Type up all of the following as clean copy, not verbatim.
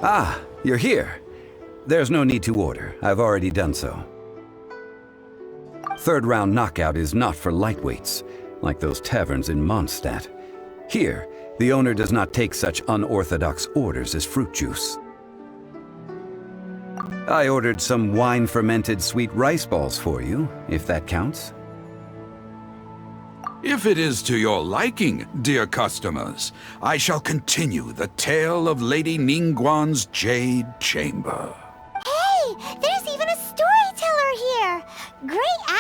Ah, you're here. There's no need to order. I've already done so. Third round knockout is not for lightweights, like those taverns in Mondstadt. Here, the owner does not take such unorthodox orders as fruit juice. I ordered some wine-fermented sweet rice balls for you, if that counts. If it is to your liking, dear customers, I shall continue the tale of Lady Ningguang's Jade Chamber. Hey, there's even a storyteller here! Great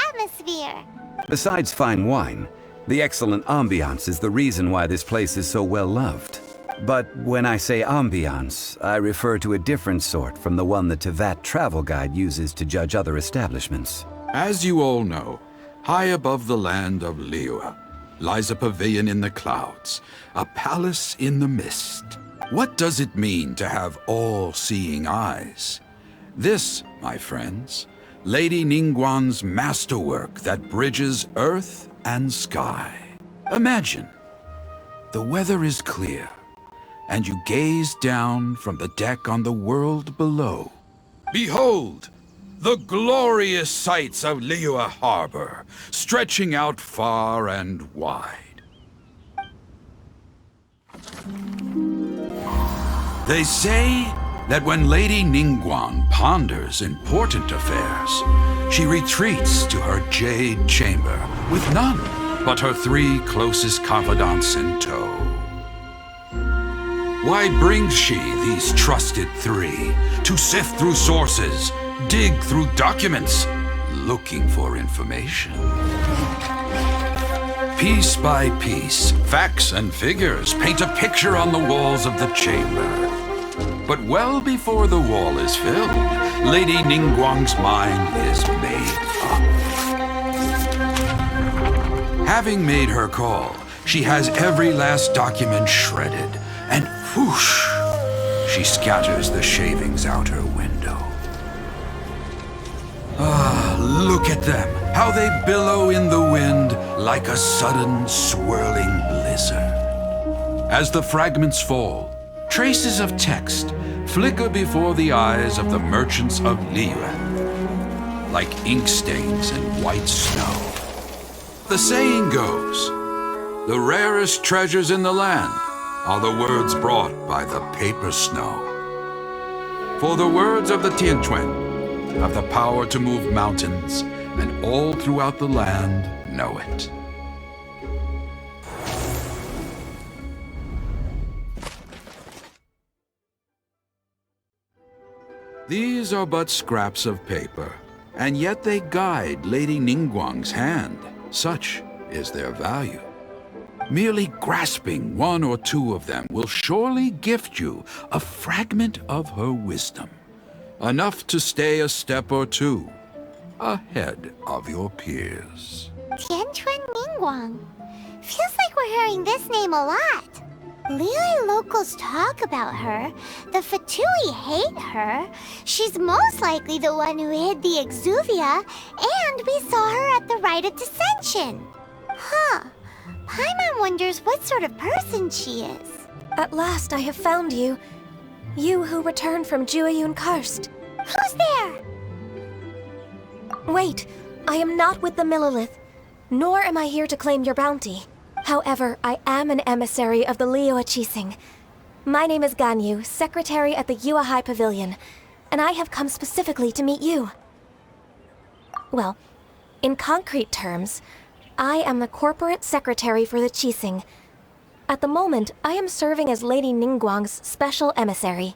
atmosphere! Besides fine wine, the excellent ambiance is the reason why this place is so well loved. But when I say ambiance, I refer to a different sort from the one the Tevat travel guide uses to judge other establishments. As you all know, high above the land of Liyue lies a pavilion in the clouds, a palace in the mist. What does it mean to have all-seeing eyes? This, my friends, Lady Ningguang's masterwork that bridges earth and sky. Imagine, the weather is clear, and you gaze down from the deck on the world below. Behold, the glorious sights of Liyue Harbor, stretching out far and wide. They say that when Lady Ningguang ponders important affairs, she retreats to her jade chamber with none but her 3 closest confidants in tow. Why brings she these trusted 3 to sift through sources, dig through documents, looking for information? Piece by piece, facts and figures paint a picture on the walls of the chamber. But well before the wall is filled, Lady Ningguang's mind is made up. Having made her call, she has every last document shredded, and whoosh, she scatters the shavings out her window. Ah, look at them, how they billow in the wind like a sudden swirling blizzard. As the fragments fall, traces of text flicker before the eyes of the merchants of Liyue, like ink stains in white snow. The saying goes, the rarest treasures in the land are the words brought by the paper snow. For the words of the pt.1 have the power to move mountains, and all throughout the land know it. These are but scraps of paper, and yet they guide Lady Ningguang's hand. Such is their value. Merely grasping 1 or 2 of them will surely gift you a fragment of her wisdom, enough to stay a step or 2 ahead of your peers. Tianquan Ningguang. Feels like we're hearing this name a lot. Liyue locals talk about her. The Fatui hate her. She's most likely the one who hid the Exuvia, and we saw her at the Rite of Dissension. Huh. Paimon wonders what sort of person she is. At last I have found you. You who returned from Jueyun Karst. Who's there? Wait, I am not with the Millelith, nor am I here to claim your bounty. However, I am an emissary of the Liyue Qixing. My name is Ganyu, secretary at the Yuehai Pavilion, and I have come specifically to meet you. Well, in concrete terms, I am the corporate secretary for the Qixing. At the moment, I am serving as Lady Ningguang's special emissary.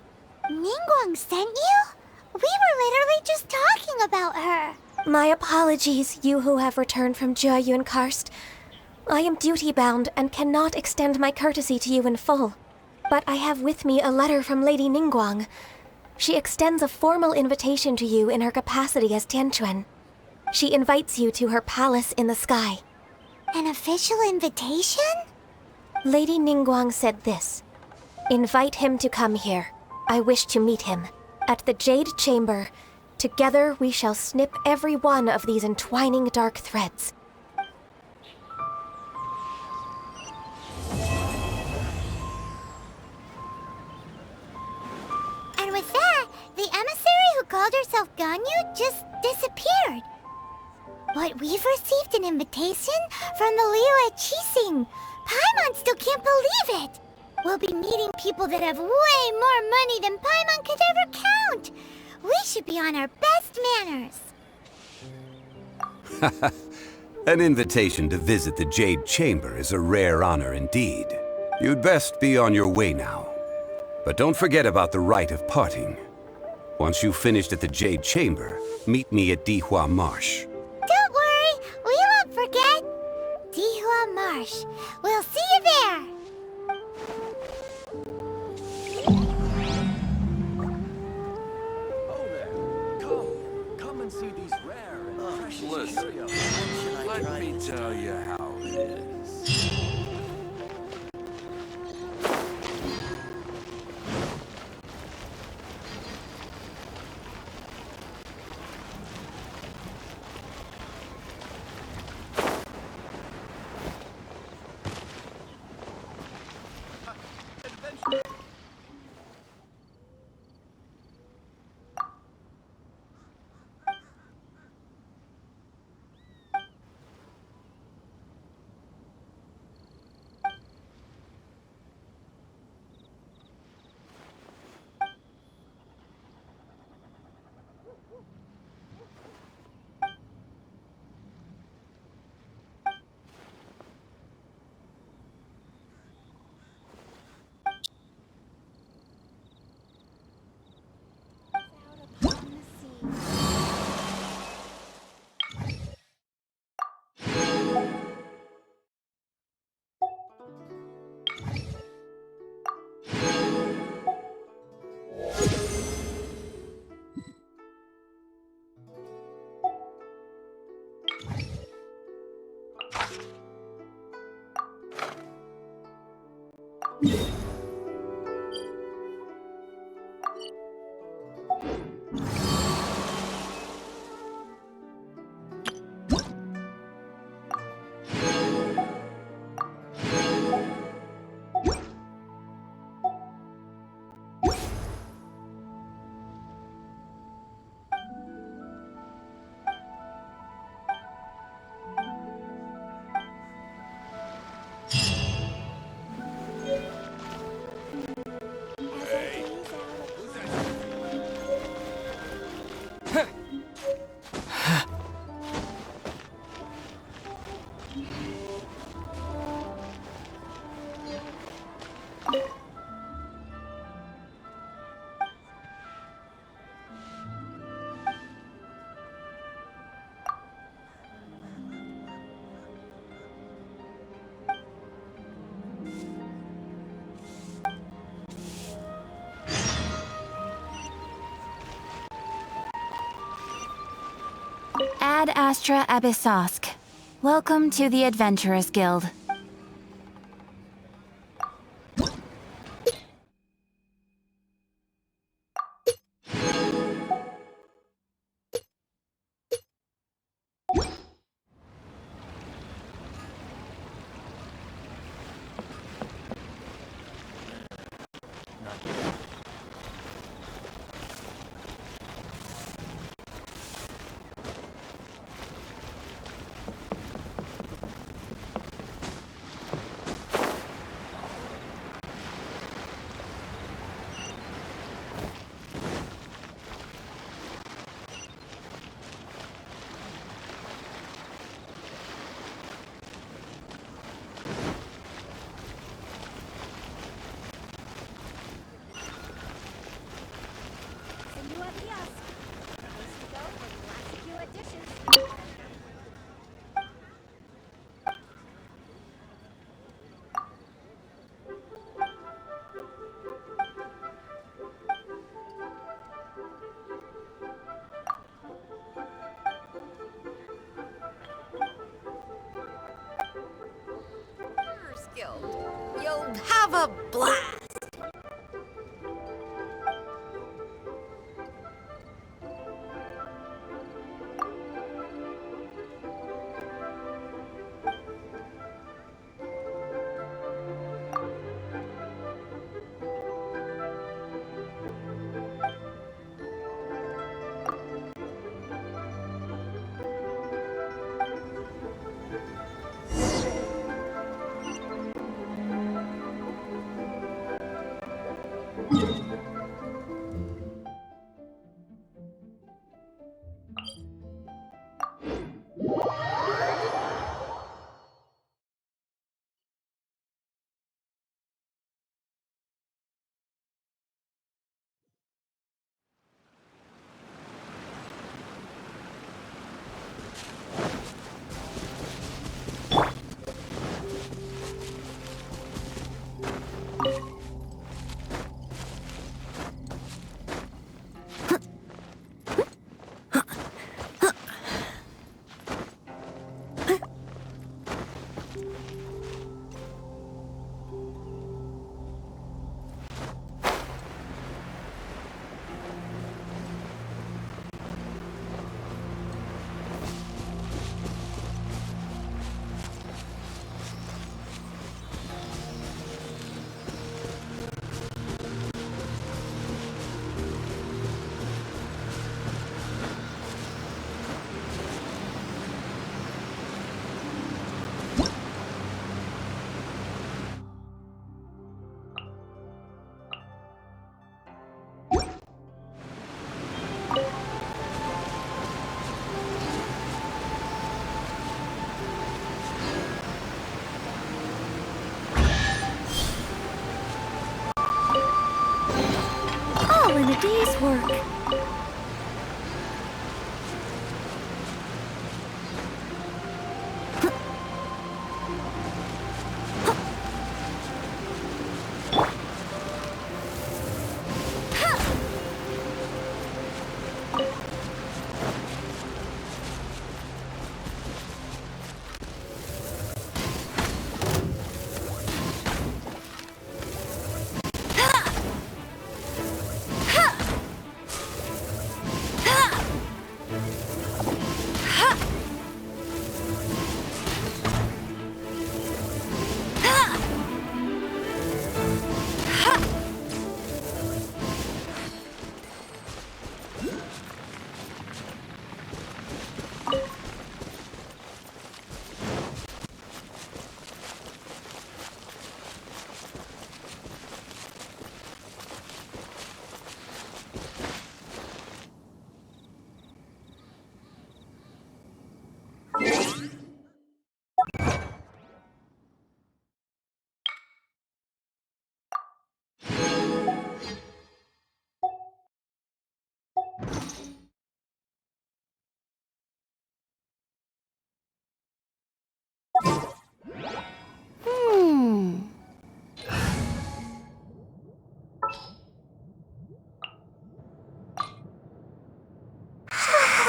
Ningguang sent you? We were literally just talking about her. My apologies, you who have returned from Jueyun Karst. I am duty-bound and cannot extend my courtesy to you in full. But I have with me a letter from Lady Ningguang. She extends a formal invitation to you in her capacity as Tianquan. She invites you to her palace in the sky. An official invitation? Lady Ningguang said this. Invite him to come here. I wish to meet him. At the Jade Chamber, together we shall snip every one of these entwining dark threads. An The emissary who called herself Ganyu just disappeared. But we've received an invitation from the Liyue Chising. Paimon still can't believe it. We'll be meeting people that have way more money than Paimon could ever count. We should be on our best manners. An invitation to visit the Jade Chamber is a rare honor indeed. You'd best be on your way now. But don't forget about the rite of parting. Once you've finished at the Jade Chamber, meet me at Dihua Marsh. Don't worry, we won't forget. Dihua Marsh. We'll see you there. Oh there. Come and see these rare and precious Listen, curios. let me tell you how it is. Ad Astra Abyssosk. Welcome to the Adventurers Guild. You'll have a blast. All in a day's work.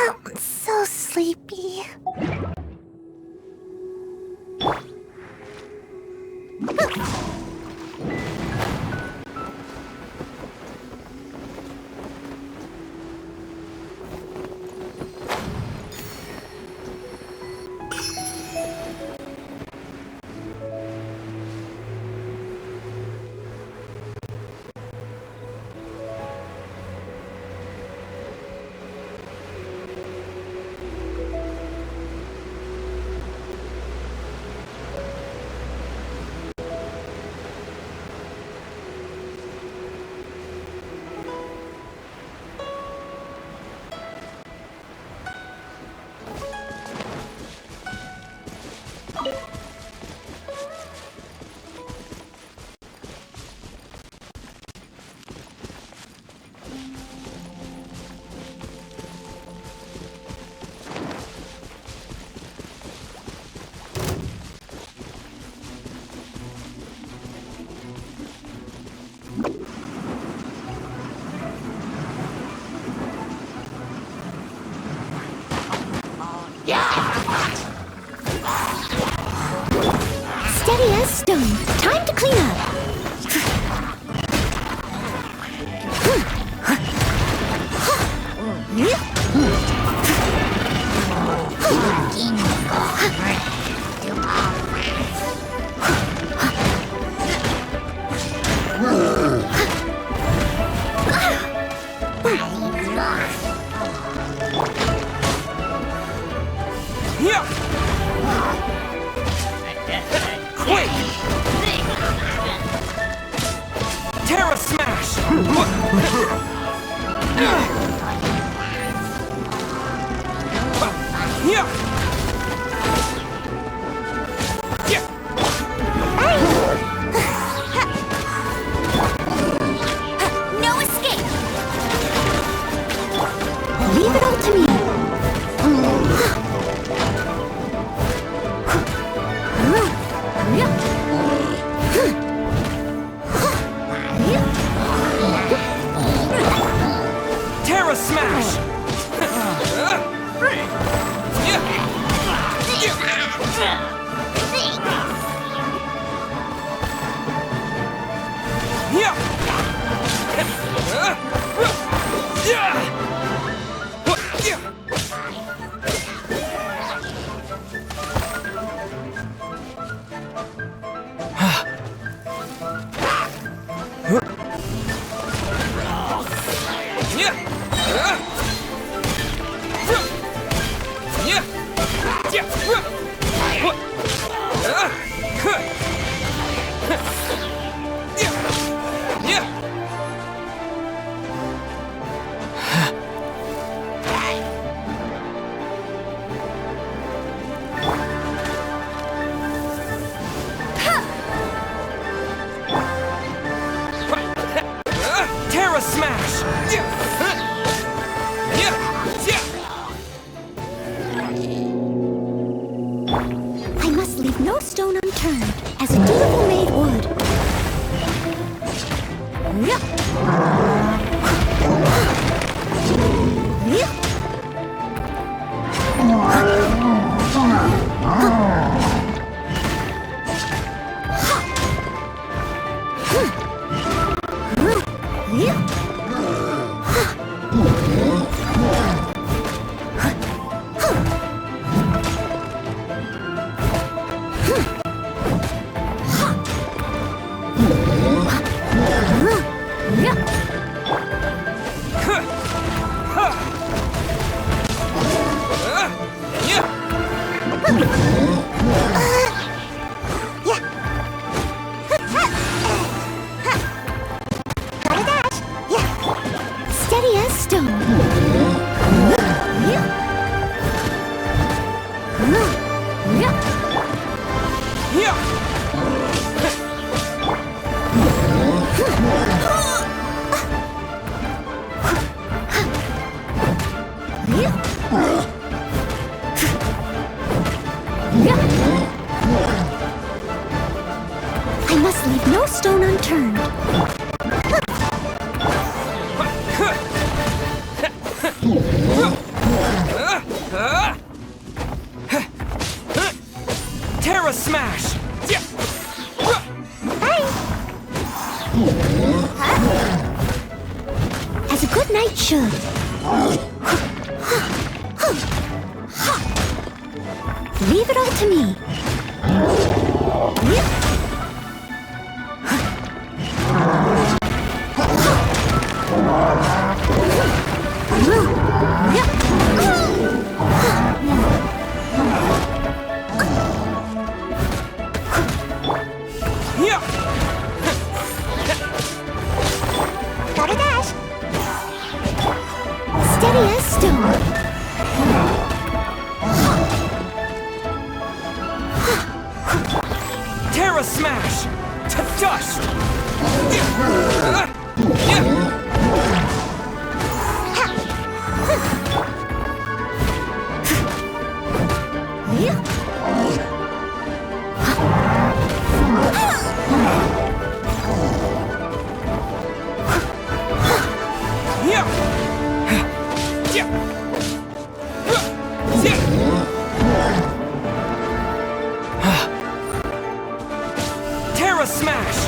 I'm so sleepy. Steady as stone. Time to clean up. Quick! Terra Smash! Smash! No escape! Leave it all to me. Terra Smash! Terra Smash! I must leave no stone unturned, as a dutiful maid would. Steady as stone. I must leave no stone unturned. Terra Smash! As a good knight should. Leave it all to me. Gotta dash. Steady as stone. Terra Smash! To dust! Terra Smash!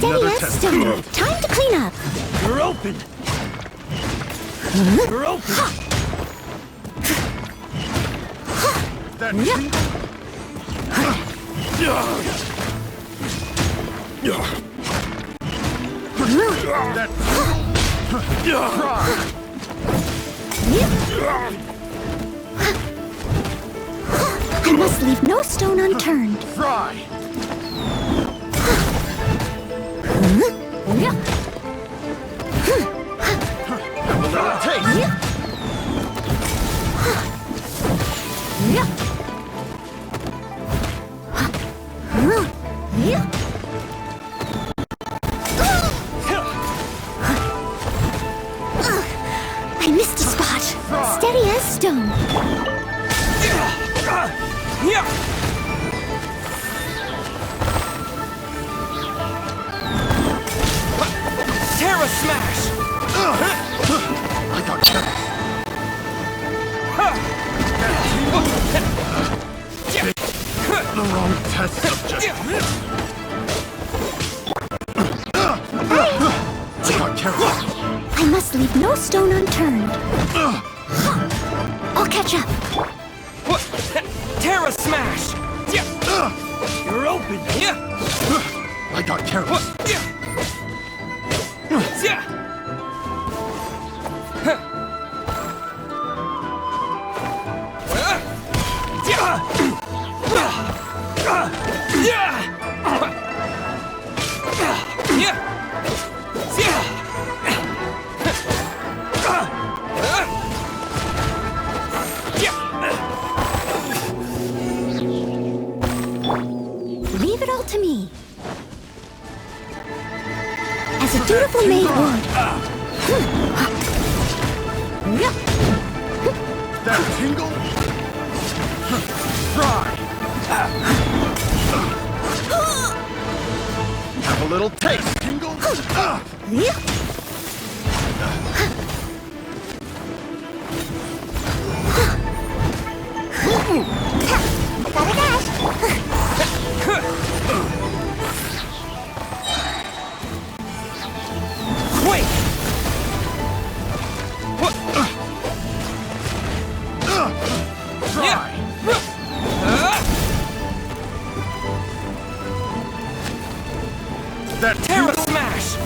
Steady as stone. Time to clean up. You're open! You're open! That I must leave no stone unturned. Fry! I missed a spot. Steady as stone. Terra Smash! I got you. The wrong test subject. I got careless. I must leave no stone unturned. I'll catch up. Terra Smash! You're open! I got careless. Leave it all to me. As a dutiful maid would. That tingle? Fry! Have a little taste, tingle? Gotta dash. Quick! Yeah! that Terra Smash!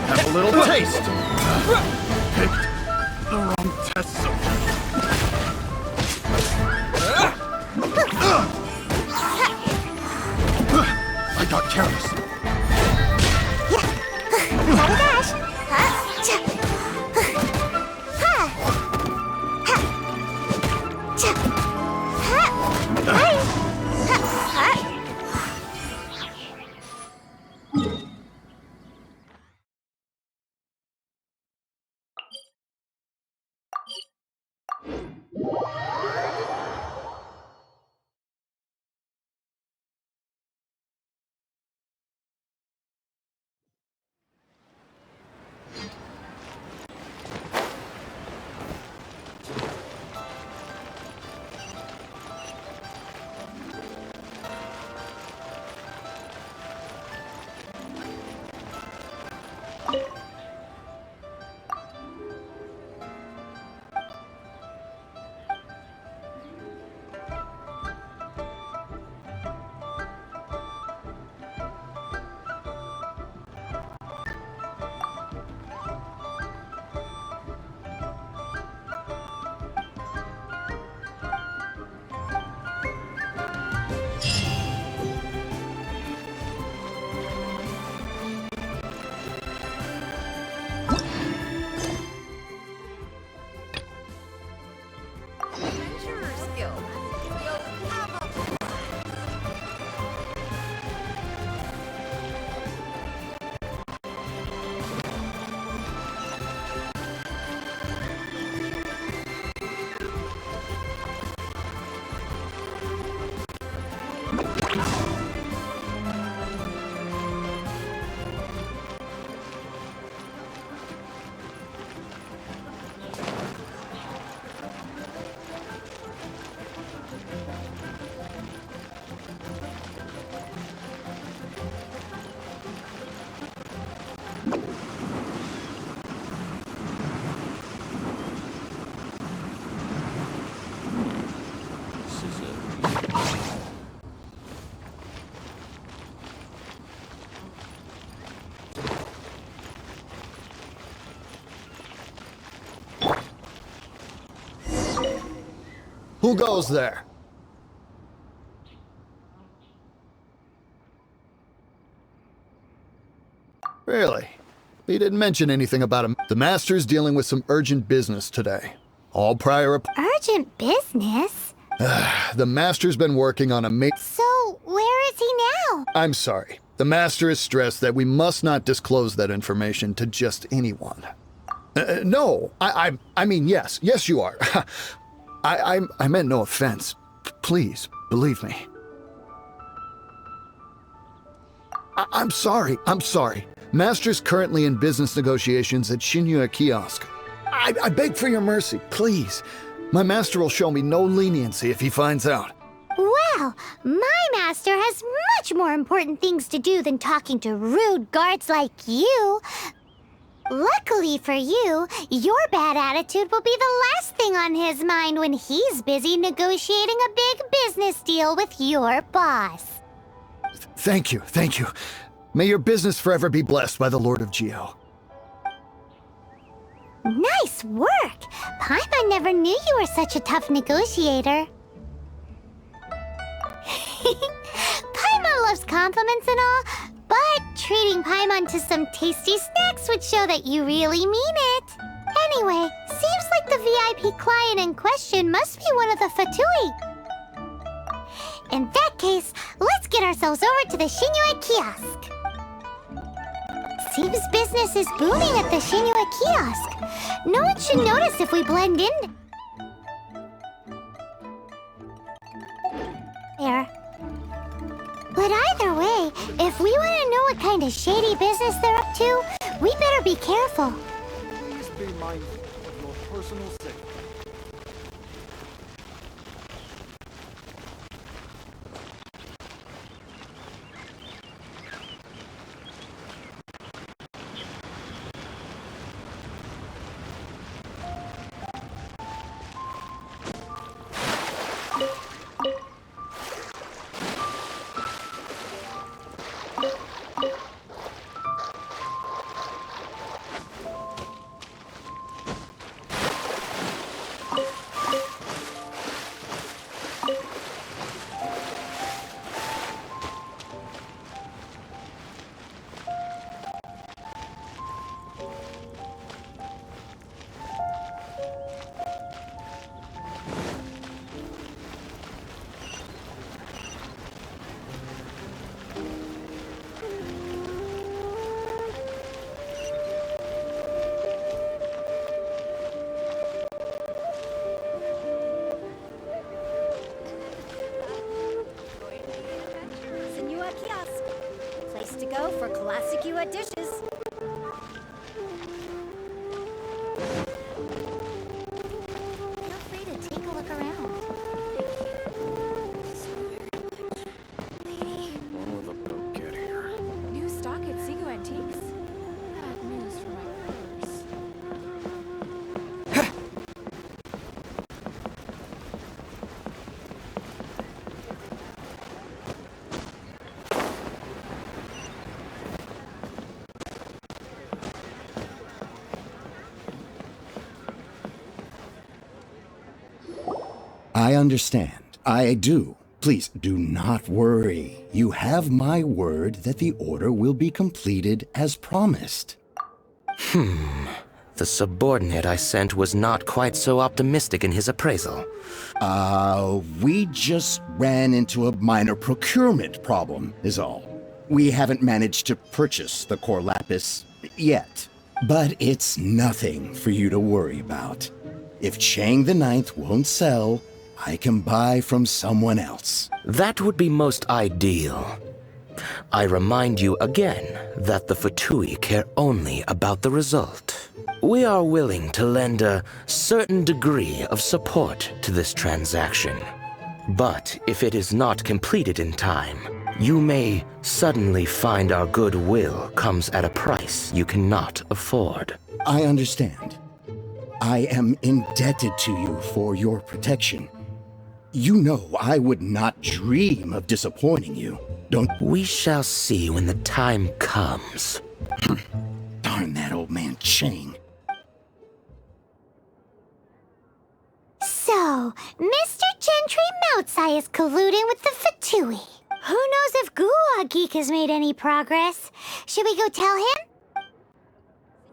Have a little taste. Picked the wrong test subject. I got careless. Gotta dash. Adventurer's Guild. You'll have a Who goes there? Really? He didn't mention anything about him. The Master's dealing with some urgent business today. All prior... Urgent business? The Master's been working on a So, where is he now? I'm sorry. The Master is stressed that we must not disclose that information to just anyone. No, I mean, yes. Yes, you are. I meant no offense. Please, believe me. I'm sorry. Master's currently in business negotiations at Shinya Kiosk. I beg for your mercy, please. My master will show me no leniency if he finds out. Well, my master has much more important things to do than talking to rude guards like you. Luckily for you, your bad attitude will be the last thing on his mind when he's busy negotiating a big business deal with your boss. Thank you. May your business forever be blessed by the Lord of Geo. Nice work! Paimon never knew you were such a tough negotiator. Paimon loves compliments and all, but treating Paimon to some tasty snacks would show that you really mean it. Anyway, seems like the VIP client in question must be one of the Fatui. In that case, let's get ourselves over to the Shinua Kiosk. Seems business is booming at the Shinua Kiosk. No one should notice if we blend in. There. But either way, if we want to know what kind of shady business they're up to, we better be careful. Please be mindful of your personal safety. classic you at dishes. Feel free to take a look around. When will the boat get here? New stock at Seago Antiques? Bad news for my purse. I understand. I do. Please do not worry. You have my word that the order will be completed as promised. The subordinate I sent was not quite so optimistic in his appraisal. We just ran into a minor procurement problem, is all. We haven't managed to purchase the core lapis yet. But it's nothing for you to worry about. If Chang the Ninth won't sell, I can buy from someone else. That would be most ideal. I remind you again that the Fatui care only about the result. We are willing to lend a certain degree of support to this transaction. But if it is not completed in time, you may suddenly find our goodwill comes at a price you cannot afford. I understand. I am indebted to you for your protection. You know I would not dream of disappointing you. Don't... We shall see when the time comes. Darn that old man Chang. So, Mr. Gentry Moutsai is colluding with the Fatui. Who knows if Guwa Geek has made any progress? Should we go tell him?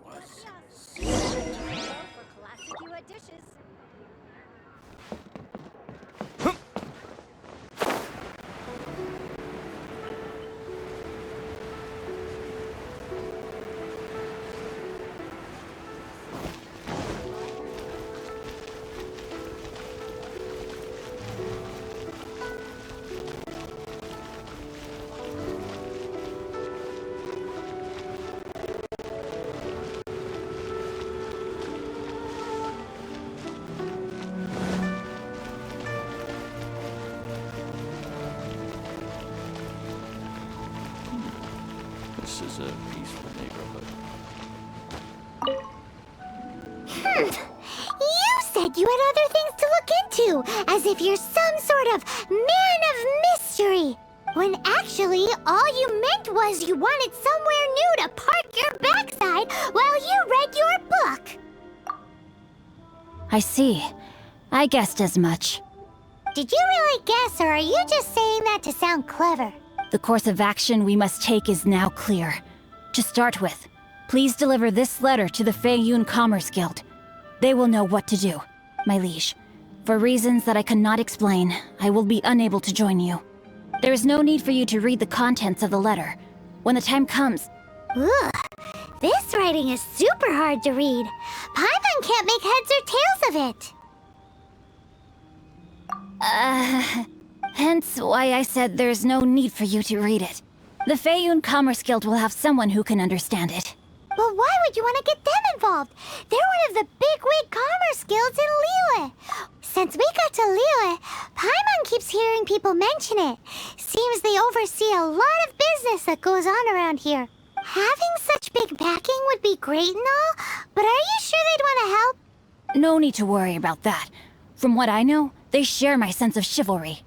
For classic you at dishes. This is a peaceful neighborhood. You said you had other things to look into, as if you're some sort of man of mystery. When actually, all you meant was you wanted somewhere new to park your backside while you read your book. I see. I guessed as much. Did you really guess, or are you just saying that to sound clever? The course of action we must take is now clear. To start with, please deliver this letter to the Feiyun Commerce Guild. They will know what to do, my liege. For reasons that I cannot explain, I will be unable to join you. There is no need for you to read the contents of the letter. When the time comes... Ugh, this writing is super hard to read. Paimon can't make heads or tails of it. Hence why I said there's no need for you to read it. The Feiyun Commerce Guild will have someone who can understand it. But why would you want to get them involved? They're one of the bigwig commerce guilds in Liyue. Since we got to Liyue, Paimon keeps hearing people mention it. Seems they oversee a lot of business that goes on around here. Having such big backing would be great and all, but are you sure they'd want to help? No need to worry about that. From what I know, they share my sense of chivalry.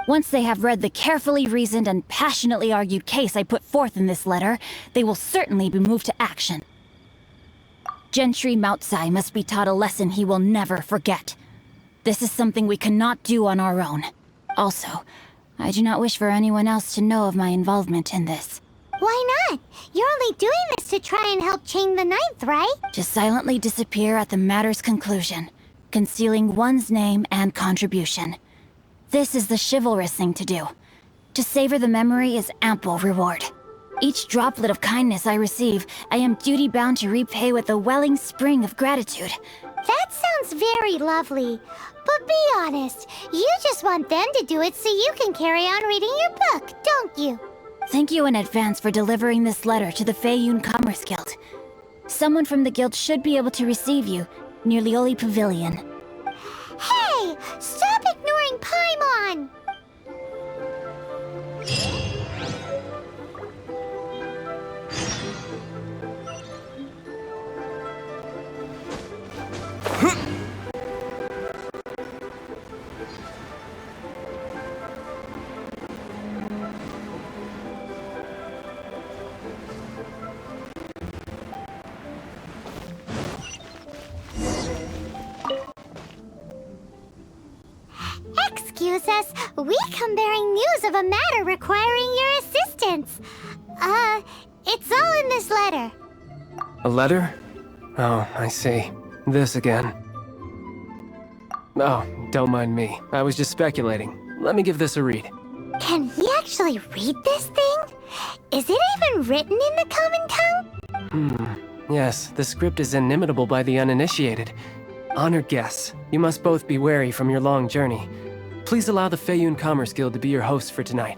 Once they have read the carefully reasoned and passionately argued case I put forth in this letter, they will certainly be moved to action. Gentry Moutsai must be taught a lesson he will never forget. This is something we cannot do on our own. Also, I do not wish for anyone else to know of my involvement in this. Why not? You're only doing this to try and help Chang the Ninth, right? To silently disappear at the matter's conclusion, concealing one's name and contribution. This is the chivalrous thing to do. To savor the memory is ample reward. Each droplet of kindness I receive, I am duty-bound to repay with a welling spring of gratitude. That sounds very lovely. But be honest, you just want them to do it so you can carry on reading your book, don't you? Thank you in advance for delivering this letter to the Feiyun Commerce Guild. Someone from the guild should be able to receive you near Lioli Pavilion. Hey! Stop ignoring Paimon! Excuse us, we come bearing news of a matter requiring your assistance. It's all in this letter. A letter? Oh, I see. This again. Oh, don't mind me. I was just speculating. Let me give this a read. Can he actually read this thing? Is it even written in the common tongue? Yes, the script is inimitable by the uninitiated. Honored guests, you must both be wary from your long journey. Please allow the Feiyun Commerce Guild to be your host for tonight.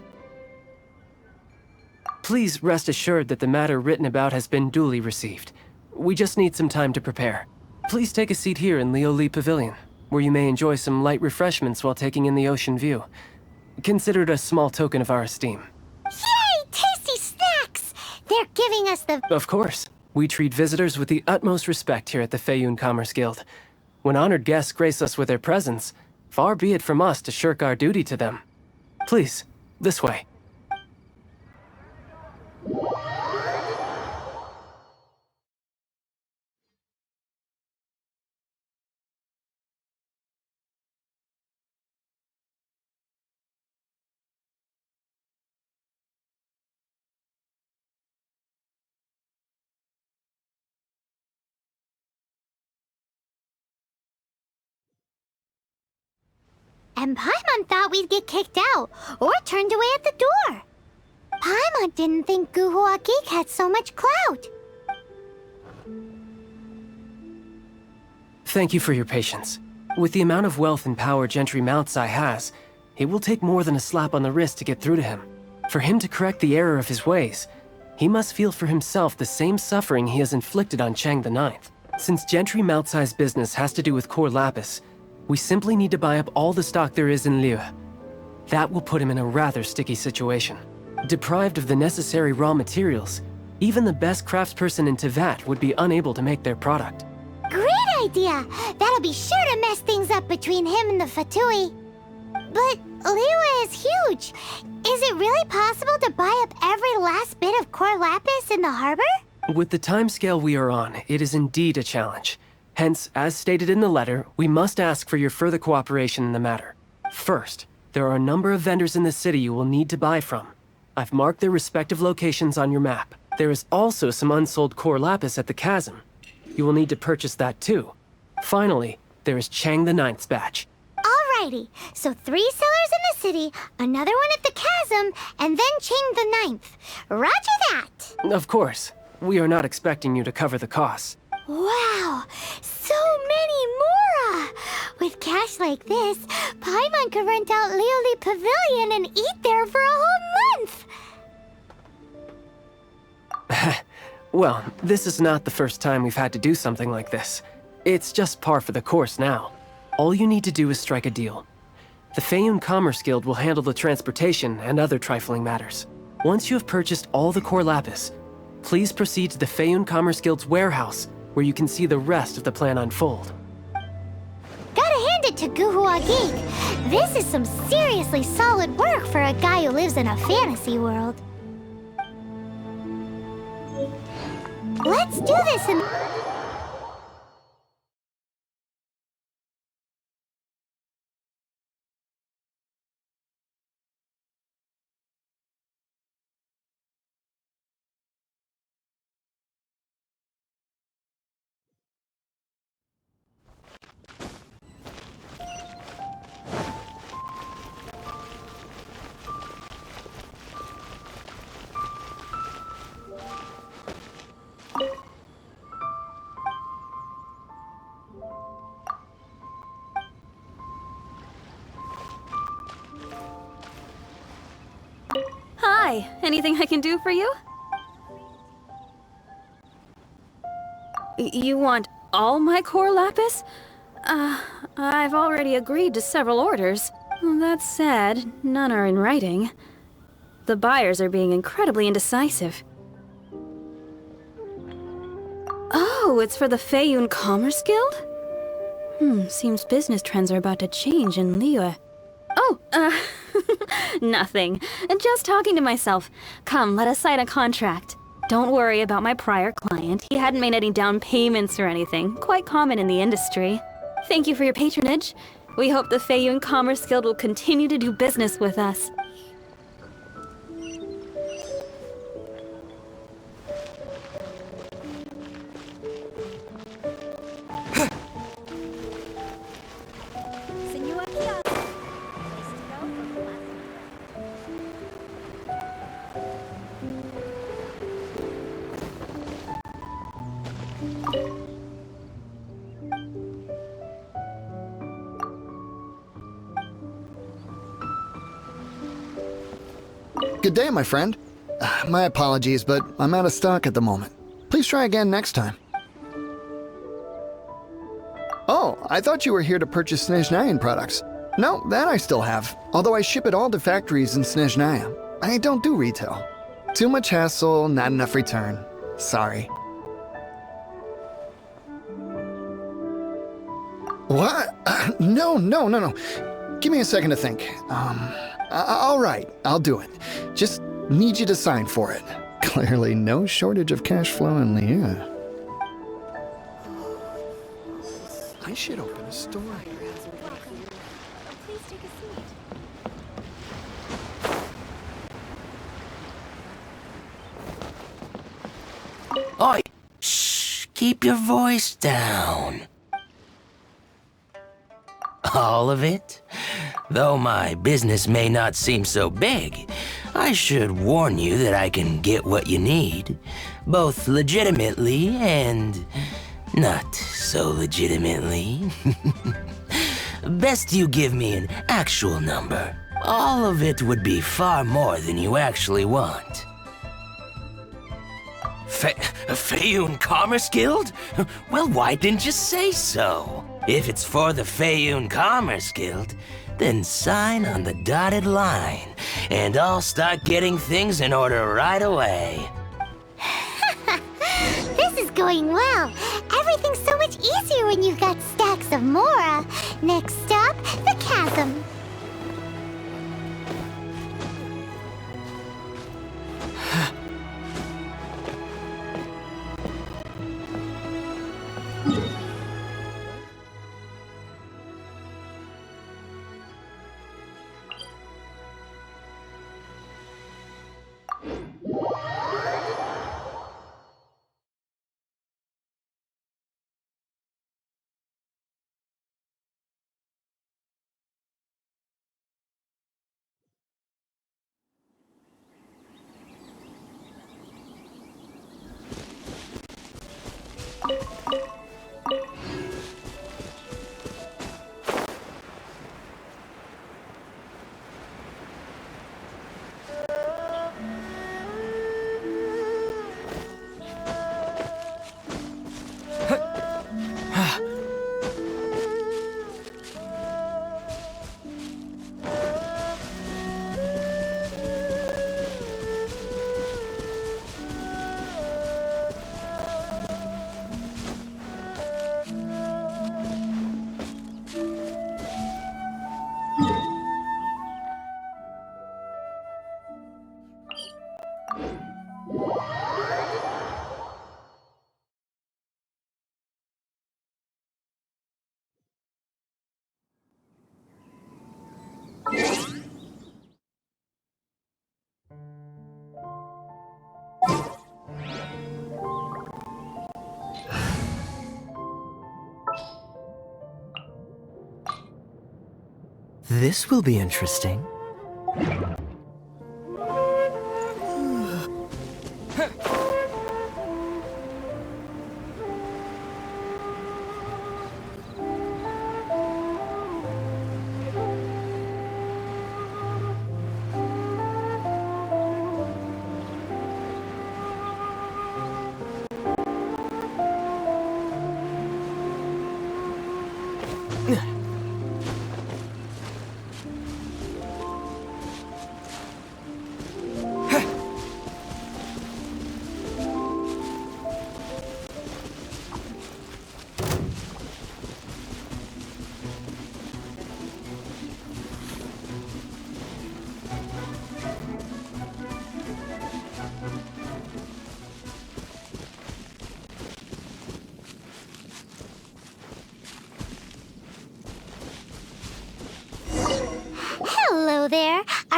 Please rest assured that the matter written about has been duly received. We just need some time to prepare. Please take a seat here in Lioli Pavilion, where you may enjoy some light refreshments while taking in the ocean view. Consider it a small token of our esteem. Yay! Tasty snacks! They're giving us the... Of course. We treat visitors with the utmost respect here at the Feiyun Commerce Guild. When honored guests grace us with their presence, far be it from us to shirk our duty to them. Please, this way. And Paimon thought we'd get kicked out, or turned away at the door. Paimon didn't think Guhua Geek had so much clout. Thank you for your patience. With the amount of wealth and power Gentry Moutsai has, it will take more than a slap on the wrist to get through to him. For him to correct the error of his ways, he must feel for himself the same suffering he has inflicted on Chang the Ninth. Since Gentry Moutsai's business has to do with core lapis, we simply need to buy up all the stock there is in Liyue. That will put him in a rather sticky situation. Deprived of the necessary raw materials, even the best craftsperson in Teyvat would be unable to make their product. Great idea! That'll be sure to mess things up between him and the Fatui. But Liyue is huge. Is it really possible to buy up every last bit of core lapis in the harbor? With the timescale we are on, it is indeed a challenge. Hence, as stated in the letter, we must ask for your further cooperation in the matter. First, there are a number of vendors in the city you will need to buy from. I've marked their respective locations on your map. There is also some unsold core lapis at the chasm. You will need to purchase that too. Finally, there is Chang the Ninth's batch. Alrighty, so 3 sellers in the city, another one at the chasm, and then Chang the Ninth. Roger that! Of course, we are not expecting you to cover the costs. Wow, so many more! With cash like this, Paimon could rent out Lioli Pavilion and eat there for a whole month! Well, this is not the first time we've had to do something like this. It's just par for the course now. All you need to do is strike a deal. The Feiyun Commerce Guild will handle the transportation and other trifling matters. Once you have purchased all the core lapis, please proceed to the Feiyun Commerce Guild's warehouse, where you can see the rest of the plan unfold. Gotta hand it to Guhua Geek. This is some seriously solid work for a guy who lives in a fantasy world. Let's do this in... Hi, anything I can do for you? You want all my core lapis? I've already agreed to several orders. That said, none are in writing. The buyers are being incredibly indecisive. Oh, it's for the Feiyun Commerce Guild? Seems business trends are about to change in Liyue. Oh, nothing. Just talking to myself. Come, let us sign a contract. Don't worry about my prior client. He hadn't made any down payments or anything. Quite common in the industry. Thank you for your patronage. We hope the Feiyun Commerce Guild will continue to do business with us. Good day, my friend. My apologies, but I'm out of stock at the moment. Please try again next time. Oh, I thought you were here to purchase Snezhnayan products. No, that I still have, although I ship it all to factories in Snezhnaya. I don't do retail. Too much hassle, not enough return. Sorry. What? No. Give me a second to think. All right, I'll do it. Just need you to sign for it. Clearly no shortage of cash flow in Liyue. I should open a store here. Please take a seat. Oi! Shh! Keep your voice down. All of it? Though my business may not seem so big, I should warn you that I can get what you need, both legitimately and not so legitimately. Best you give me an actual number. All of it would be far more than you actually want. Feiyun Commerce Guild? Well, why didn't you say so? If it's for the Feiyun Commerce Guild, then sign on the dotted line, and I'll start getting things in order right away. This is going well. Everything's so much easier when you've got stacks of Mora. Next stop, the chasm. This will be interesting.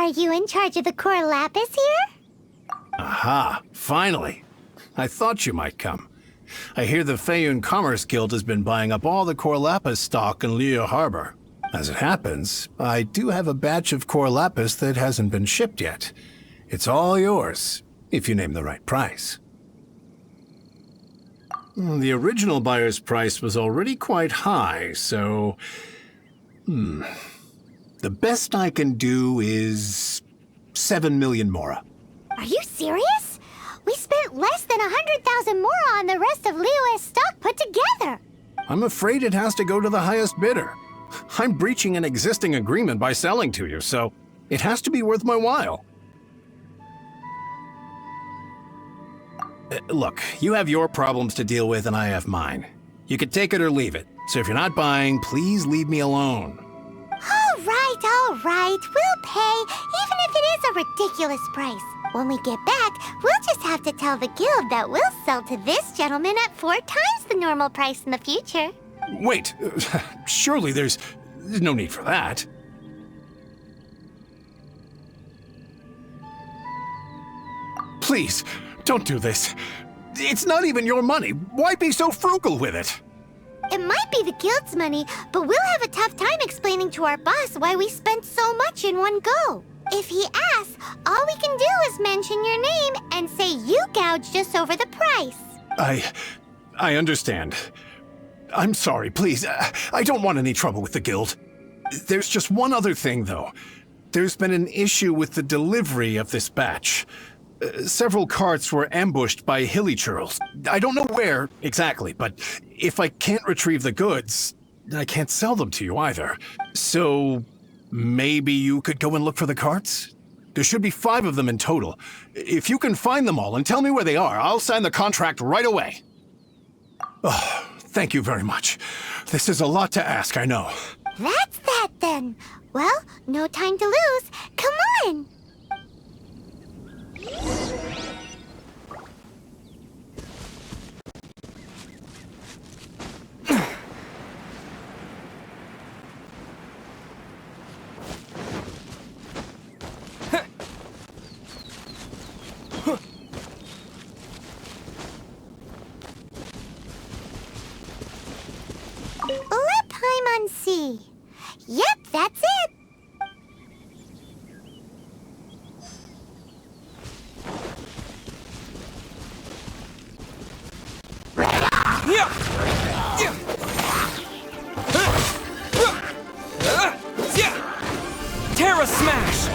Are you in charge of the core lapis here? Aha, finally. I thought you might come. I hear the Feiyun Commerce Guild has been buying up all the core lapis stock in Liyue Harbor. As it happens, I do have a batch of core lapis that hasn't been shipped yet. It's all yours, if you name the right price. The original buyer's price was already quite high, so... The best I can do is 7 million mora. Are you serious? We spent less than 100,000 more on the rest of Liyue's stock put together. I'm afraid it has to go to the highest bidder. I'm breaching an existing agreement by selling to you, so it has to be worth my while. Look, you have your problems to deal with and I have mine. You can take it or leave it. So if you're not buying, please leave me alone. All right. We'll pay, even if it is a ridiculous price. When we get back, we'll just have to tell the guild that we'll sell to this gentleman at 4 times the normal price in the future. Wait, surely there's no need for that. Please, don't do this. It's not even your money. Why be so frugal with it? It might be the guild's money, but we'll have a tough time explaining to our boss why we spent so much in one go. If he asks, all we can do is mention your name and say you gouged us over the price. I understand. I'm sorry, please. I don't want any trouble with the guild. There's just one other thing, though. There's been an issue with the delivery of this batch. Several carts were ambushed by hilly churls. I don't know where exactly, but if I can't retrieve the goods, I can't sell them to you either. So maybe you could go and look for the carts? There should be 5 of them in total. If you can find them all and tell me where they are, I'll sign the contract right away. Oh, thank you very much. This is a lot to ask, I know. That's that then. Well, no time to lose. Come on! Sea. Yep, that's it. Terra Smash!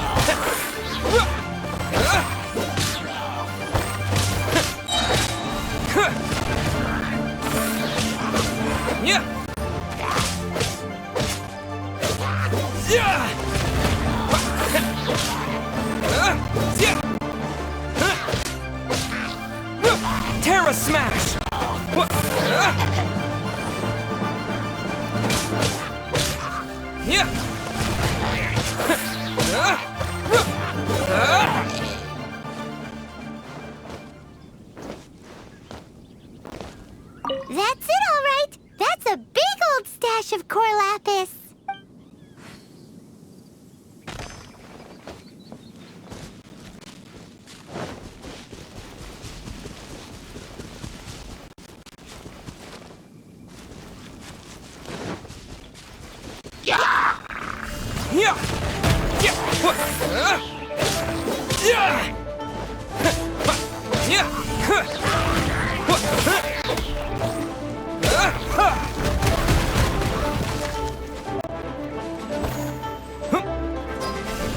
Terra Smash! That's it, all right. That's a big old stash of core lapis.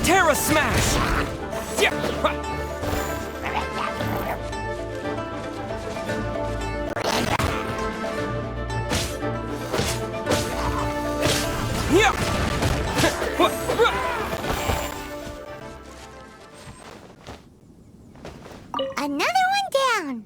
Terra Smash! Another one down.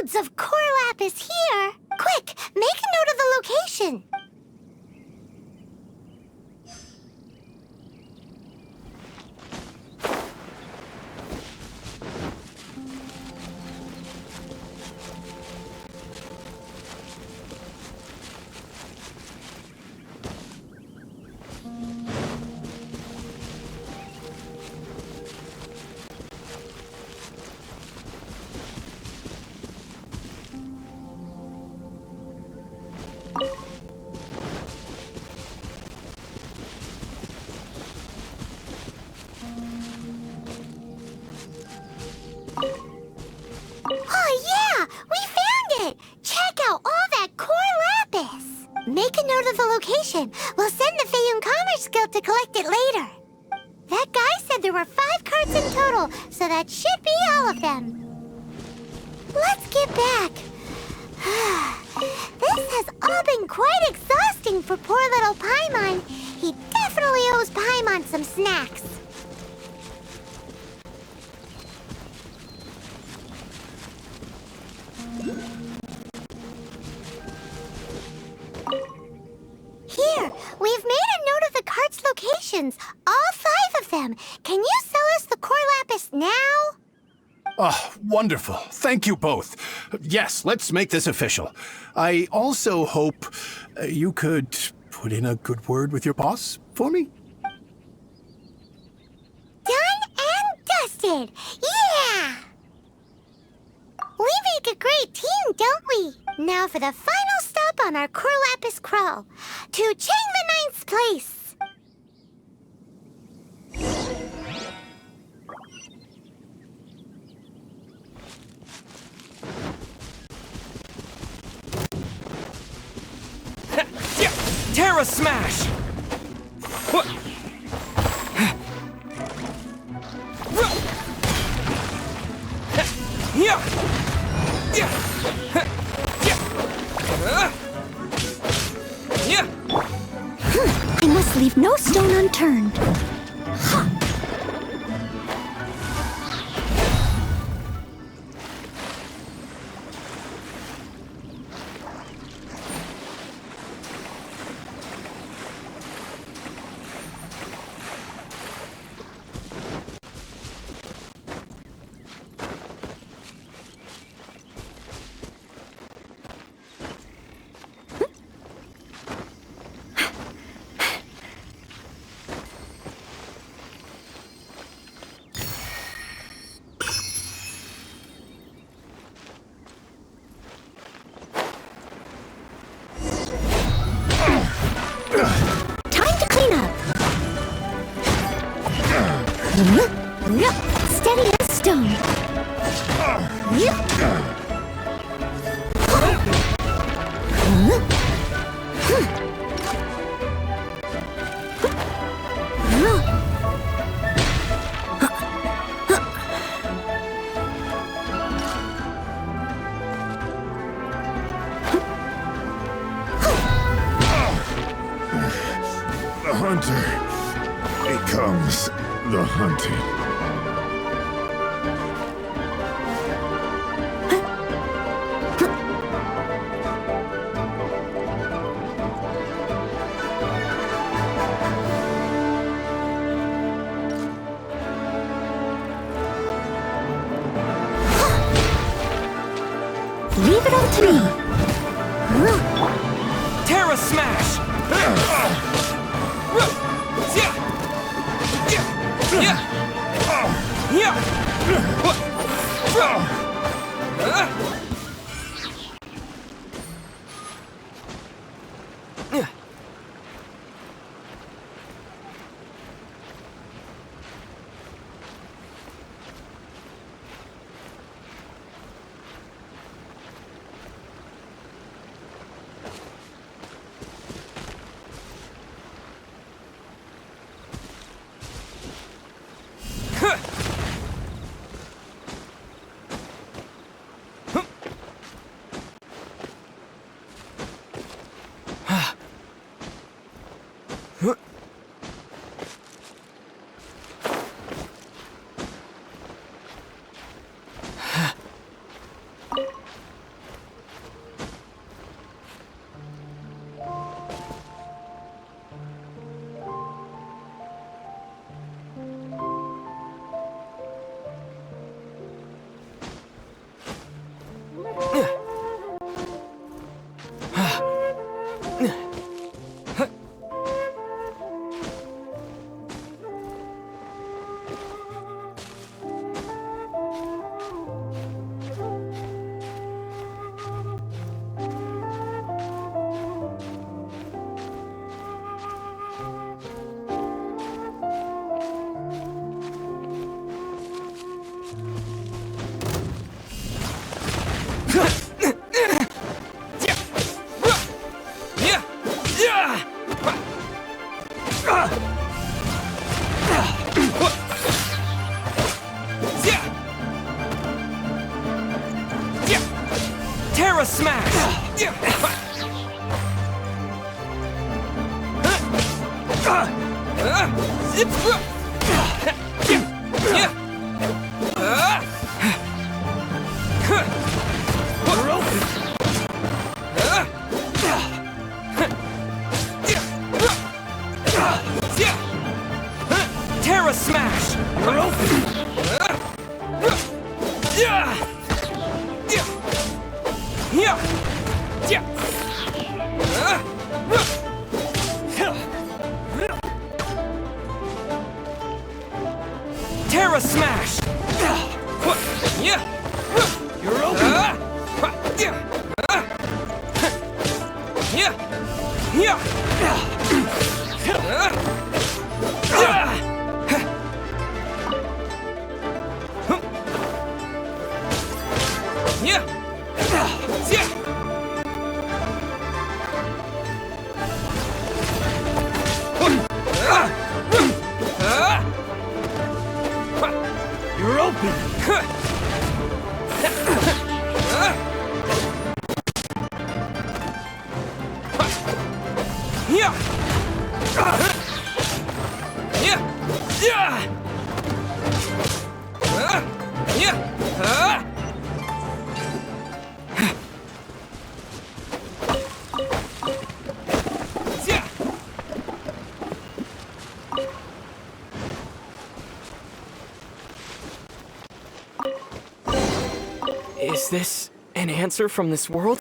loads of core lapis here. Quick, make a note of the location. Oh yeah, we found it! Check out all that core lapis! Make a note of the location. We'll send the Feiyun Commerce Guild to collect it later. That guy said there were 5 carts in total, so that should be all of them. Let's get back. This has all been quite exhausting for poor little Paimon. He definitely owes Paimon some snacks. Here, we've made a note of the cart's locations, all 5 of them. Can you sell us the core lapis now? Oh, wonderful. Thank you both. Yes, let's make this official. I also hope you could put in a good word with your boss for me. Done and dusted! Yeah! We make a great team, don't we? Now for the final stop on our core lapis crawl, to Chang the Ninth's place. Terra Smash! What? I must leave no stone unturned. Time to clean up. Steady as stone. The hunter becomes the hunted. Leave it all to me. Terra Smash! Terra Smash! We're open! Terra Smash! We're open! Terra Smash! You're open! You're open! Is this an answer from this world?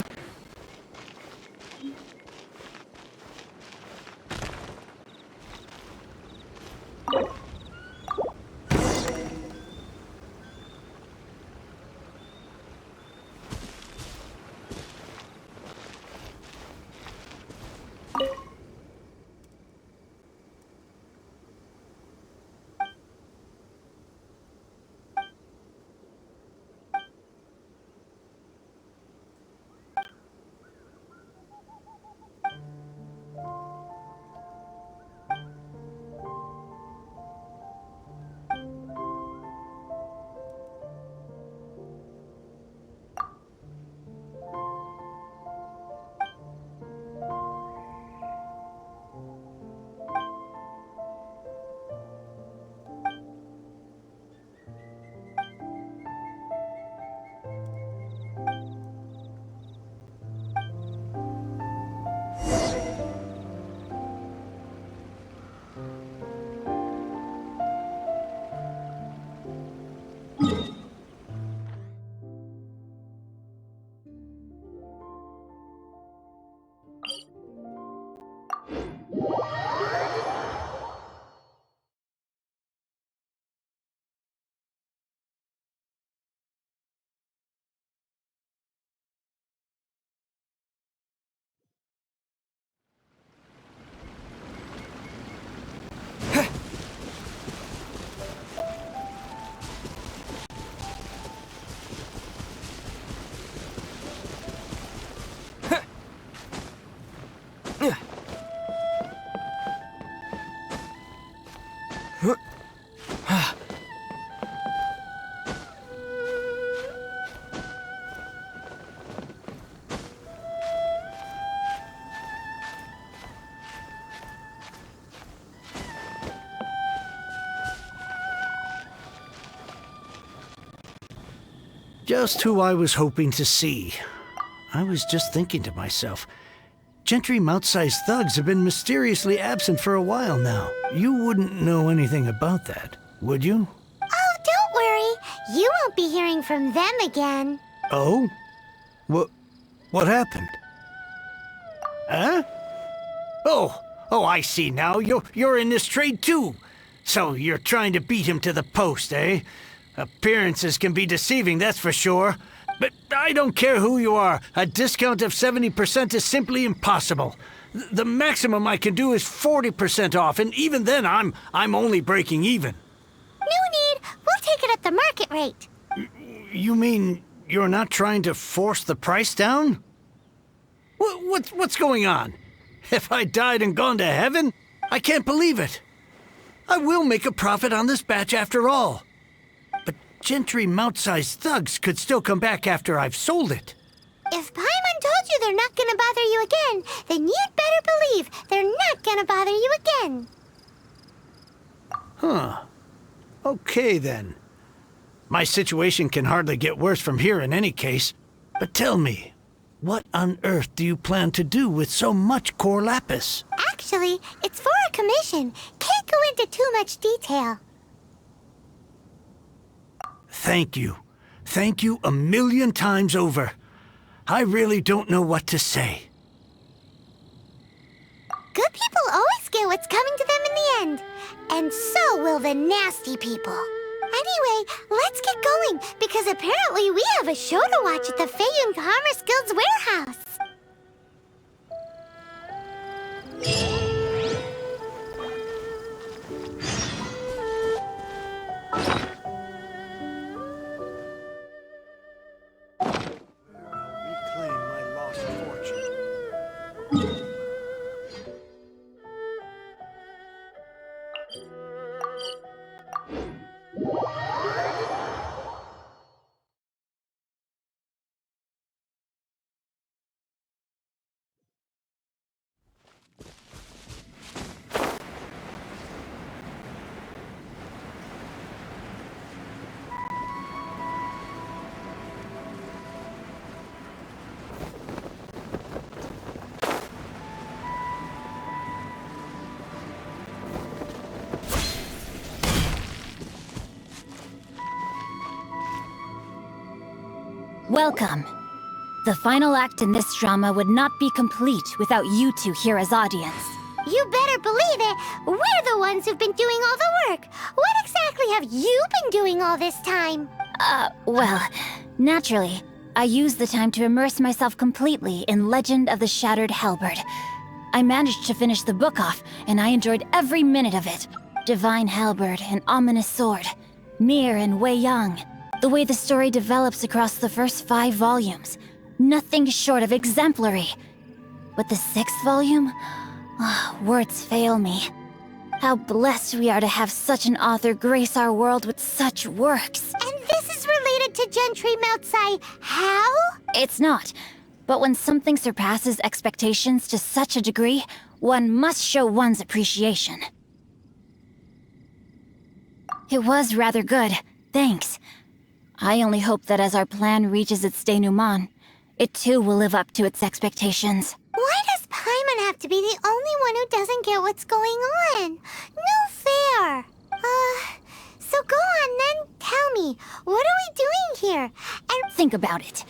Just who I was hoping to see. I was just thinking to myself, Gentry Mount-sized thugs have been mysteriously absent for a while now. You wouldn't know anything about that, would you? Oh, don't worry. You won't be hearing from them again. Oh? What happened? Huh? Oh, I see now. You're in this trade too. So you're trying to beat him to the post, eh? Appearances can be deceiving, that's for sure. But I don't care who you are. A discount of 70% is simply impossible. The maximum I can do is 40% off, and even then I'm only breaking even. No need. We'll take it at the market rate. You mean you're not trying to force the price down? What's going on? Have I died and gone to heaven? I can't believe it. I will make a profit on this batch after all. But Gentry Mount-sized thugs could still come back after I've sold it. If Paimon they're not gonna bother you again, then you'd better believe they're not gonna bother you again. Huh. Okay, then. My situation can hardly get worse from here in any case. But tell me, what on earth do you plan to do with so much core lapis? Actually, it's for a commission. Can't go into too much detail. Thank you. Thank you 1,000,000 times over. I really don't know what to say. Good people always get what's coming to them in the end. And so will the nasty people. Anyway, let's get going, because apparently we have a show to watch at the Feiyun Commerce Guild's warehouse. Reclaim my lost fortune. Welcome. The final act in this drama would not be complete without you two here as audience. You better believe it. We're the ones who've been doing all the work. What exactly have you been doing all this time? Well, naturally, I used the time to immerse myself completely in Legend of the Shattered Halberd. I managed to finish the book off, and I enjoyed every minute of it. Divine Halberd, an ominous sword. Mir and Wei Yang. The way the story develops across the first 5 volumes. Nothing short of exemplary. But the 6th volume? Words fail me. How blessed we are to have such an author grace our world with such works. And this is related to Gentry Moutsai. How? It's not. But when something surpasses expectations to such a degree, one must show one's appreciation. It was rather good, thanks. I only hope that as our plan reaches its denouement, it too will live up to its expectations. Why does Paimon have to be the only one who doesn't get what's going on? No fair. So go on then, tell me, what are we doing here? And think about it.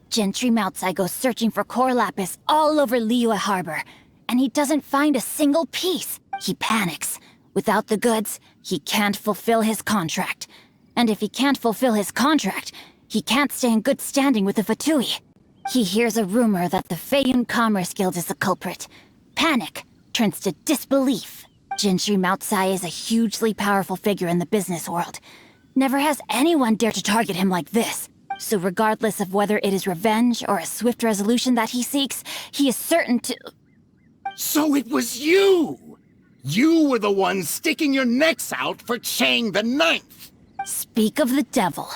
Gentry Moutsai goes searching for core lapis all over Liyue Harbor, and he doesn't find a single piece. He panics. Without the goods, he can't fulfill his contract. And if he can't fulfill his contract, he can't stay in good standing with the Fatui. He hears a rumor that the Feiyun Commerce Guild is the culprit. Panic turns to disbelief. Gentry Moutsai is a hugely powerful figure in the business world. Never has anyone dared to target him like this. So regardless of whether it is revenge or a swift resolution that he seeks, he is certain to... So it was you! You were the one sticking your necks out for Chang the Ninth! Speak of the devil.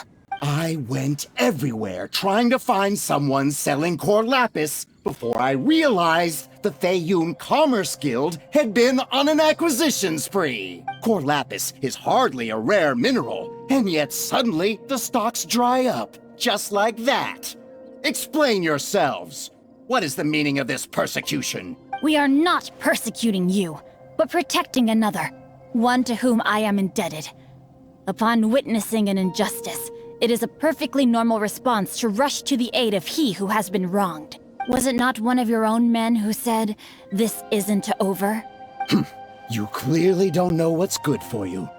I went everywhere trying to find someone selling core lapis before I realized the Feiyun Commerce Guild had been on an acquisition spree. Core lapis is hardly a rare mineral, and yet suddenly the stocks dry up, just like that. Explain yourselves. What is the meaning of this persecution? We are not persecuting you, but protecting another, one to whom I am indebted. Upon witnessing an injustice, it is a perfectly normal response to rush to the aid of he who has been wronged. Was it not one of your own men who said, "This isn't over"? You clearly don't know what's good for you.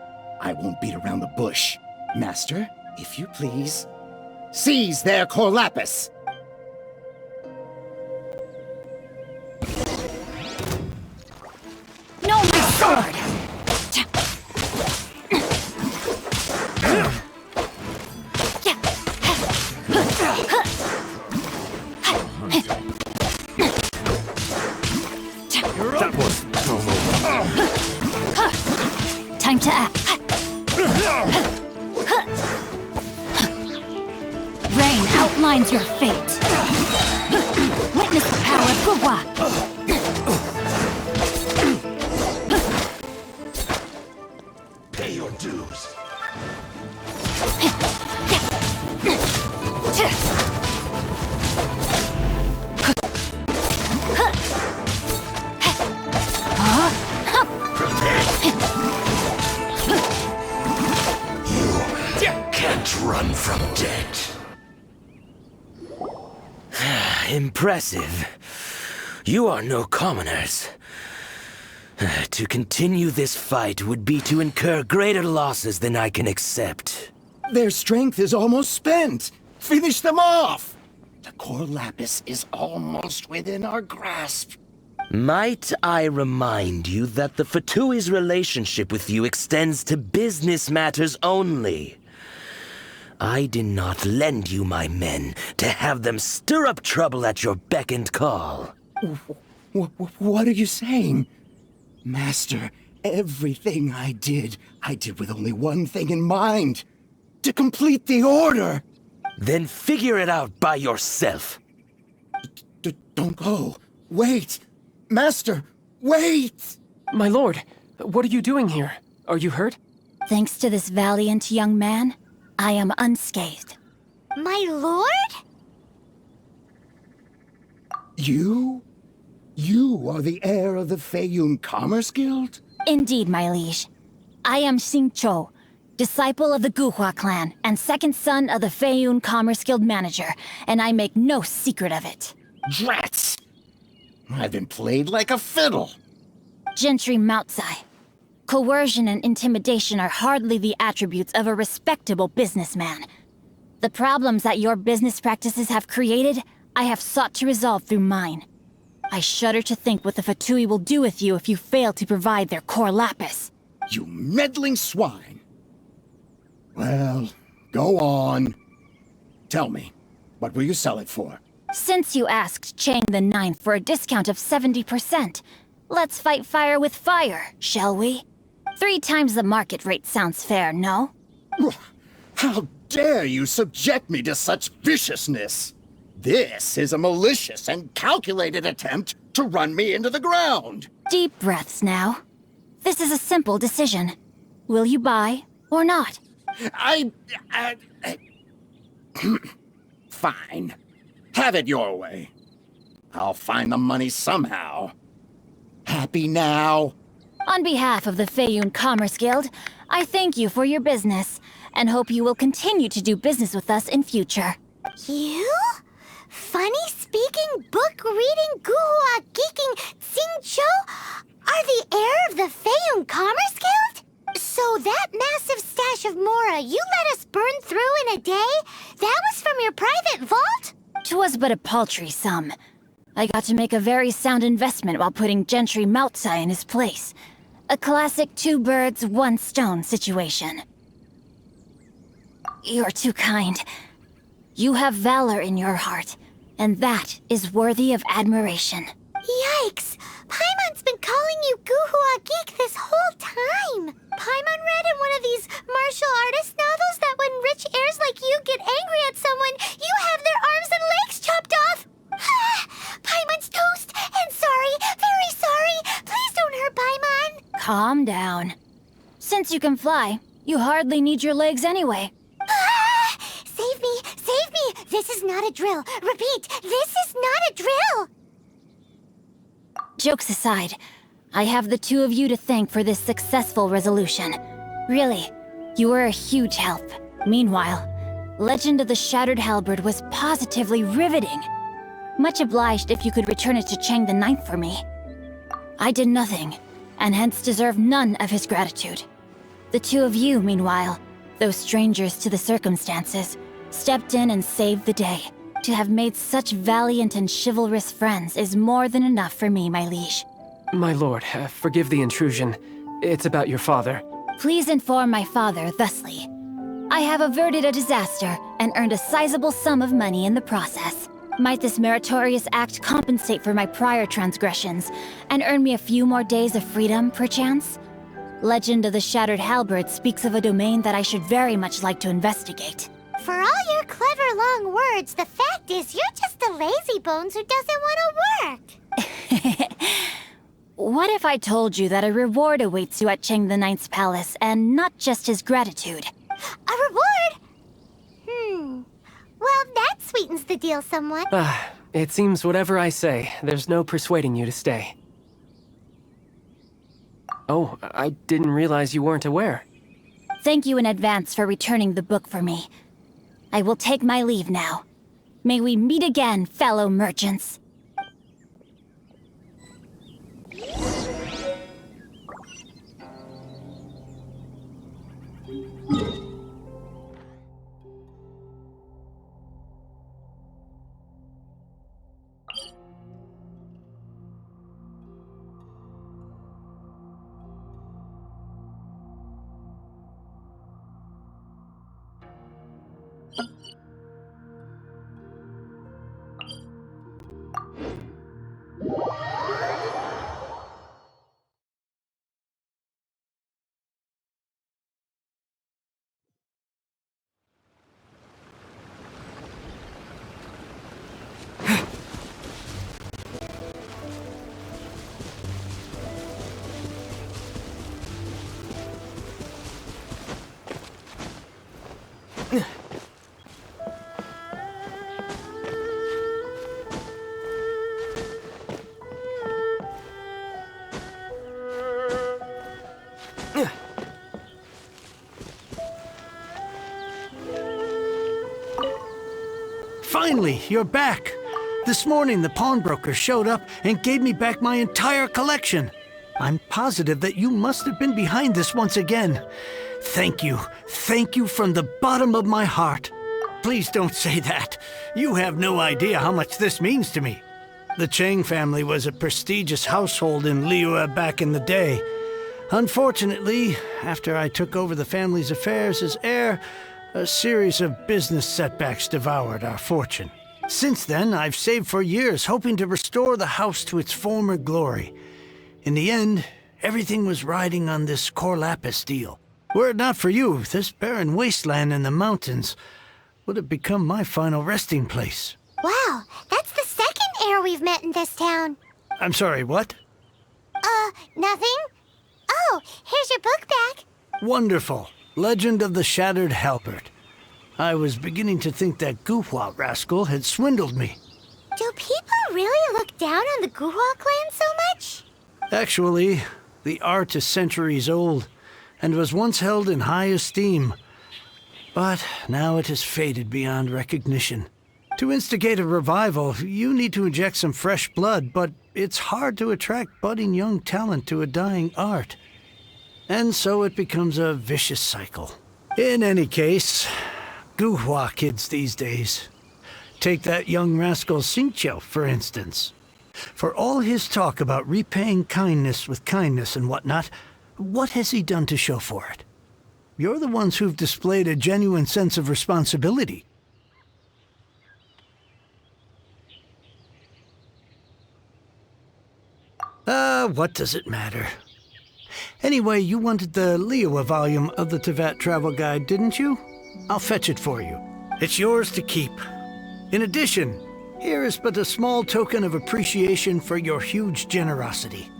I won't beat around the bush. Master, if you please, seize their core lapis! No, my sword! That was Time to act. Rain outlines your fate. Witness Pay your dues. Can't run from debt. Impressive. You are no commoners. To continue this fight would be to incur greater losses than I can accept. Their strength is almost spent. Finish them off! The core lapis is almost within our grasp. Might I remind you that the Fatui's relationship with you extends to business matters only? I did not lend you my men to have them stir up trouble at your beck and call. What are you saying? Master, everything I did with only one thing in mind. To complete the order! Then figure it out by yourself. Don't go. Wait! Master, wait! My lord, what are you doing here? Are you hurt? Thanks to this valiant young man, I am unscathed. My lord? You? You are the heir of the Feiyun Commerce Guild? Indeed, my liege. I am Xingqiu, disciple of the Guhua clan and second son of the Feiyun Commerce Guild manager, and I make no secret of it. Drats! I've been played like a fiddle. Gentry Moutsai. Coercion and intimidation are hardly the attributes of a respectable businessman. The problems that your business practices have created, I have sought to resolve through mine. I shudder to think what the Fatui will do with you if you fail to provide their core lapis. You meddling swine! Well, go on. Tell me, what will you sell it for? Since you asked Chang the Ninth for a discount of 70%, let's fight fire with fire, shall we? 3 times the market rate sounds fair, no? How dare you subject me to such viciousness? This is a malicious and calculated attempt to run me into the ground. Deep breaths now. This is a simple decision. Will you buy or not? Fine. Have it your way. I'll find the money somehow. Happy now? On behalf of the Feiyun Commerce Guild, I thank you for your business, and hope you will continue to do business with us in future. You? Funny-speaking, book-reading, guhua geeking Xingqiu are the heir of the Feiyun Commerce Guild? So that massive stash of Mora you let us burn through in a day, that was from your private vault? 'Twas but a paltry sum. I got to make a very sound investment while putting Gentry Moutsai in his place. A classic 2 birds, 1 stone situation. You're too kind. You have valor in your heart, and that is worthy of admiration. Yikes! Paimon's been calling you Guhua Geek this whole time! Paimon read in one of these martial artist novels that when rich heirs like you get angry at someone, you have their arms and legs chopped off! Paimon's toast! And sorry, very sorry! Please don't hurt Paimon! Calm down. Since you can fly, you hardly need your legs anyway. Save me! Save me! This is not a drill! Repeat, this is not a drill! Jokes aside, I have the 2 of you to thank for this successful resolution. Really, you were a huge help. Meanwhile, Legend of the Shattered Halberd was positively riveting. Much obliged if you could return it to Chang the Ninth for me. I did nothing, and hence deserve none of his gratitude. The 2 of you, meanwhile, though strangers to the circumstances, stepped in and saved the day. To have made such valiant and chivalrous friends is more than enough for me, my liege. My lord, forgive the intrusion. It's about your father. Please inform my father thusly. I have averted a disaster and earned a sizable sum of money in the process. Might this meritorious act compensate for my prior transgressions and earn me a few more days of freedom, perchance? Legend of the Shattered Halberd speaks of a domain that I should very much like to investigate. For all your clever long words, the fact is you're just a lazy bones who doesn't want to work. What if I told you that a reward awaits you at Cheng the Ninth's palace, and not just his gratitude? A reward? Well, that sweetens the deal somewhat. It seems whatever I say, there's no persuading you to stay. Oh, I didn't realize you weren't aware. Thank you in advance for returning the book for me. I will take my leave now. May we meet again, fellow merchants. Finally, you're back. This morning, the pawnbroker showed up and gave me back my entire collection. I'm positive that you must have been behind this once again. Thank you. Thank you from the bottom of my heart. Please don't say that. You have no idea how much this means to me. The Cheng family was a prestigious household in Liyue back in the day. Unfortunately, after I took over the family's affairs as heir, a series of business setbacks devoured our fortune. Since then, I've saved for years, hoping to restore the house to its former glory. In the end, everything was riding on this Corlapis deal. Were it not for you, this barren wasteland in the mountains would have become my final resting place. Wow, that's the second heir we've met in this town. I'm sorry, what? Nothing? Oh, here's your book back. Wonderful. Legend of the Shattered Halberd. I was beginning to think that Guhua rascal had swindled me. Do people really look down on the Guhua clan so much? Actually, the art is centuries old, and was once held in high esteem. But now it has faded beyond recognition. To instigate a revival, you need to inject some fresh blood, but it's hard to attract budding young talent to a dying art. And so it becomes a vicious cycle. In any case, Guhua kids these days. Take that young rascal Xingqiu, for instance. For all his talk about repaying kindness with kindness and whatnot, what has he done to show for it? You're the ones who've displayed a genuine sense of responsibility. What does it matter? Anyway, you wanted the Liyue volume of the Teyvat travel guide, didn't you? I'll fetch it for you. It's yours to keep. In addition, here is but a small token of appreciation for your huge generosity.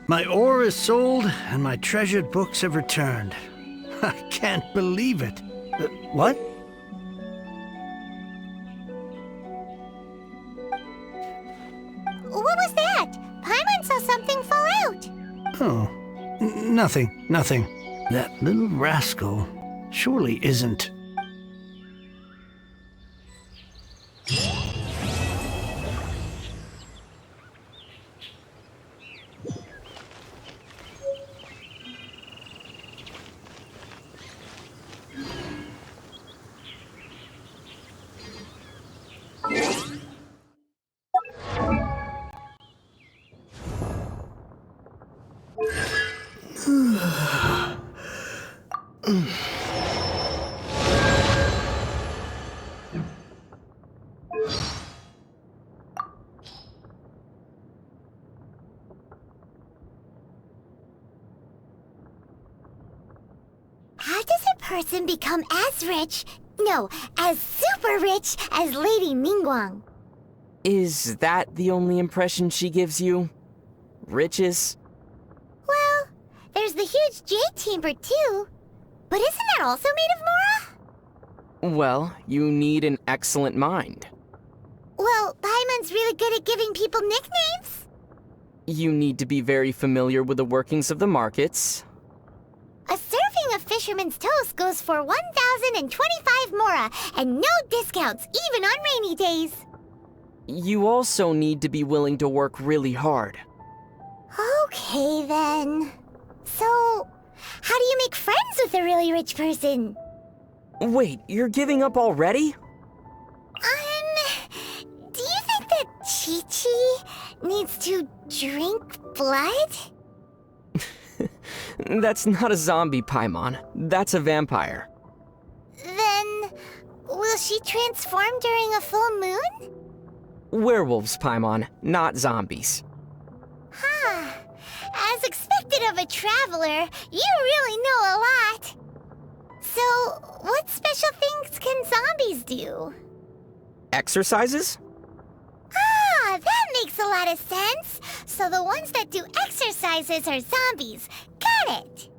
My ore is sold, and my treasured books have returned. I can't believe it. What? What was that? Paimon saw something fall out. Oh, nothing. That little rascal surely isn't. How does a person become as rich, no, as super rich as Lady Ningguang? Is that the only impression she gives you? Riches? Well, there's the huge jade chamber too. But isn't that also made of Mora? Well, you need an excellent mind. Well, Paimon's really good at giving people nicknames. You need to be very familiar with the workings of the markets. A serving of fisherman's toast goes for 1,025 Mora, and no discounts, even on rainy days. You also need to be willing to work really hard. Okay, then. So, how do you make friends with a really rich person? Wait, you're giving up already? Do you think that Chi-Chi needs to drink blood? That's not a zombie, Paimon. That's a vampire. Then, will she transform during a full moon? Werewolves, Paimon, not zombies. Huh. As expected of a traveler, you really know a lot. So, what special things can zombies do? Exercises? Ah, that makes a lot of sense. So the ones that do exercises are zombies. Got it.